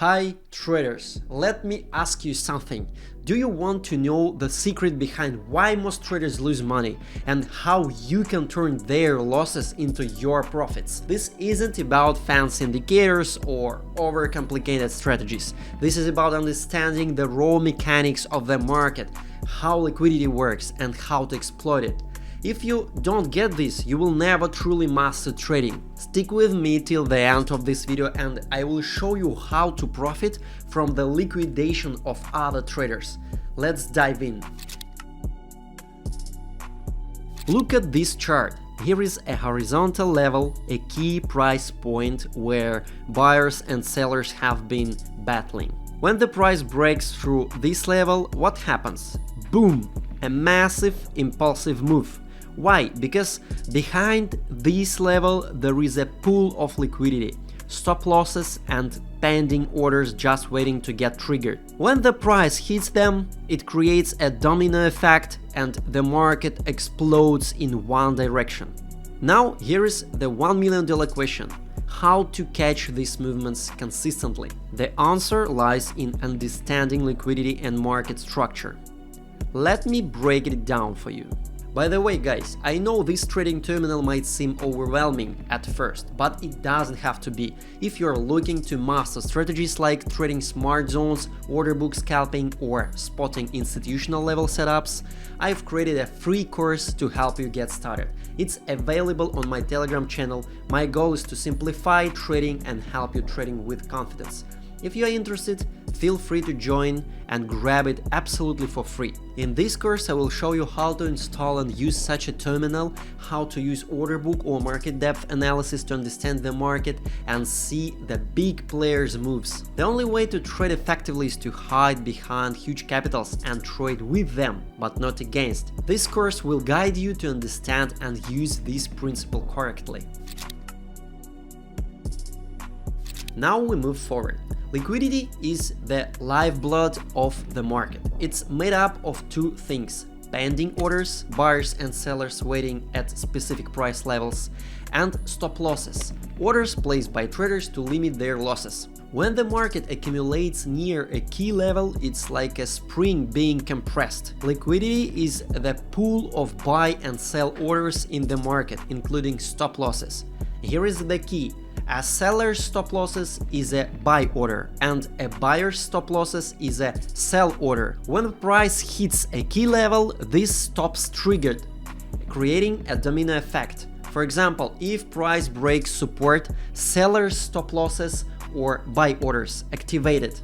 Hi traders, let me ask you something. Do you want to know the secret behind why most traders lose money and how you can turn their losses into your profits? This isn't about fancy indicators or overcomplicated strategies. This is about understanding the raw mechanics of the market, how liquidity works and how to exploit it. If you don't get this, you will never truly master trading. Stick with me till the end of this video and I will show you how to profit from the liquidation of other traders. Let's dive in. Look at this chart. Here is a horizontal level, a key price point where buyers and sellers have been battling. When the price breaks through this level, what happens? Boom! A massive impulsive move. Why? Because behind this level there is a pool of liquidity, stop losses and pending orders just waiting to get triggered. When the price hits them, it creates a domino effect and the market explodes in one direction. Now here is the $1 million question. How to catch these movements consistently? The answer lies in understanding liquidity and market structure. Let me break it down for you. By the way guys, I know this trading terminal might seem overwhelming at first, but it doesn't have to be. If you're looking to master strategies like trading smart zones, order book scalping or spotting institutional level setups, I've created a free course to help you get started. It's available on my Telegram channel. My goal is to simplify trading and help you trading with confidence. If you are interested, feel free to join and grab it absolutely for free. In this course I will show you how to install and use such a terminal, how to use order book or market depth analysis to understand the market and see the big players' moves. The only way to trade effectively is to hide behind huge capitals and trade with them, but not against. This course will guide you to understand and use this principle correctly. Now we move forward. Liquidity is the lifeblood of the market. It's made up of two things: pending orders, buyers and sellers waiting at specific price levels, and stop losses, orders placed by traders to limit their losses. When the market accumulates near a key level, it's like a spring being compressed. Liquidity is the pool of buy and sell orders in the market, including stop losses. Here is the key. A seller's stop losses is a buy order and a buyer's stop losses is a sell order. When the price hits a key level, this stops triggered, creating a domino effect. For example, if price breaks support, seller's stop losses or buy orders activated,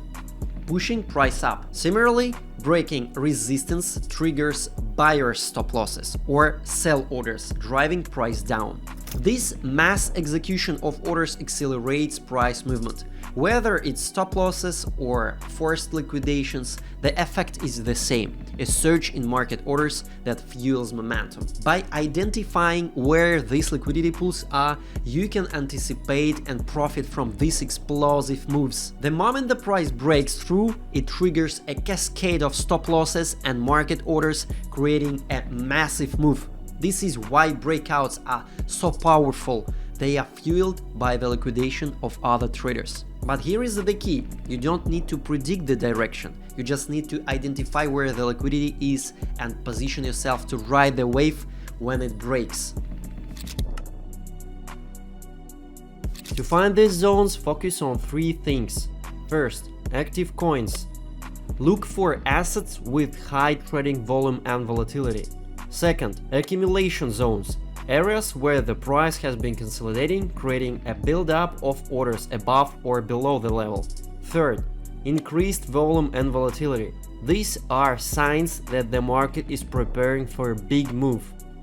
pushing price up. Similarly, breaking resistance triggers buyer's stop losses or sell orders, driving price down. This mass execution of orders accelerates price movement. Whether it's stop losses or forced liquidations, the effect is the same, a surge in market orders that fuels momentum. By identifying where these liquidity pools are, you can anticipate and profit from these explosive moves. The moment the price breaks through, it triggers a cascade of stop losses and market orders, creating a massive move. This is why breakouts are so powerful. They are fueled by the liquidation of other traders. But here is the key. You don't need to predict the direction. You just need to identify where the liquidity is and position yourself to ride the wave when it breaks. To find these zones, focus on three things. First, active coins. Look for assets with high trading volume and volatility. Second, accumulation zones, areas where the price has been consolidating, creating a build-up of orders above or below the level. Third, increased volume and volatility. These are signs that the market is preparing for a big move.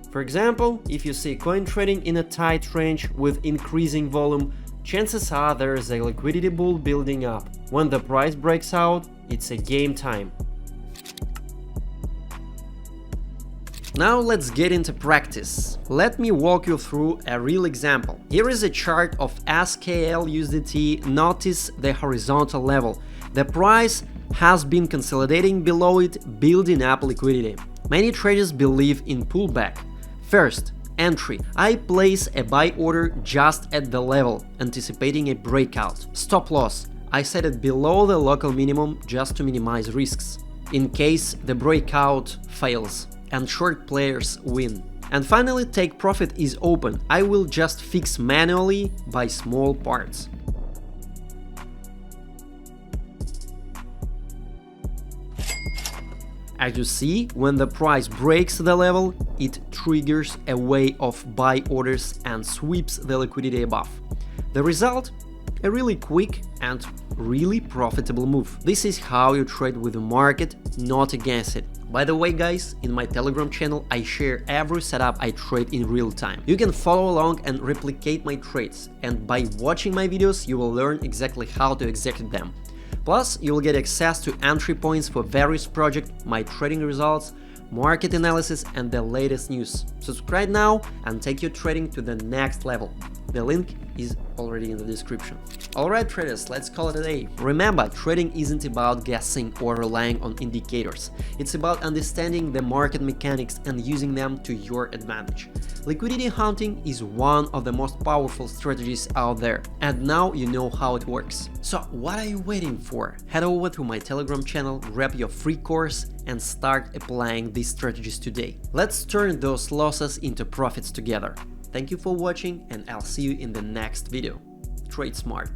For example, if you see coin trading in a tight range with increasing volume, chances are there is a liquidity bull building up. When the price breaks out, it's a game time. Now let's get into practice. Let me walk you through a real example. Here is a chart of SKL USDT. Notice the horizontal level. The price has been consolidating below it, building up liquidity. Many traders believe in pullback. First, entry. I place a buy order just at the level, anticipating a breakout. Stop loss. I set it below the local minimum just to minimize risks, in case the breakout fails and short players win. And finally, take profit is open. I will just fix manually by small parts. As you see, when the price breaks the level, it triggers a wave of buy orders and sweeps the liquidity above. The result? A really quick and really profitable move. This is how you trade with the market, not against it. By the way, guys, in my Telegram channel I share every setup I trade in real time. You can follow along and replicate my trades, and by watching my videos you will learn exactly how to execute them. Plus, you will get access to entry points for various projects, my trading results, market analysis and the latest news. Subscribe now and take your trading to the next level. The link is already in the description. Alright traders, let's call it a day. Remember, trading isn't about guessing or relying on indicators. It's about understanding the market mechanics and using them to your advantage. Liquidity hunting is one of the most powerful strategies out there, and now you know how it works. So what are you waiting for? Head over to my Telegram channel, grab your free course and start applying these strategies today. Let's turn those losses into profits together. Thank you for watching and I'll see you in the next video. Trade smart.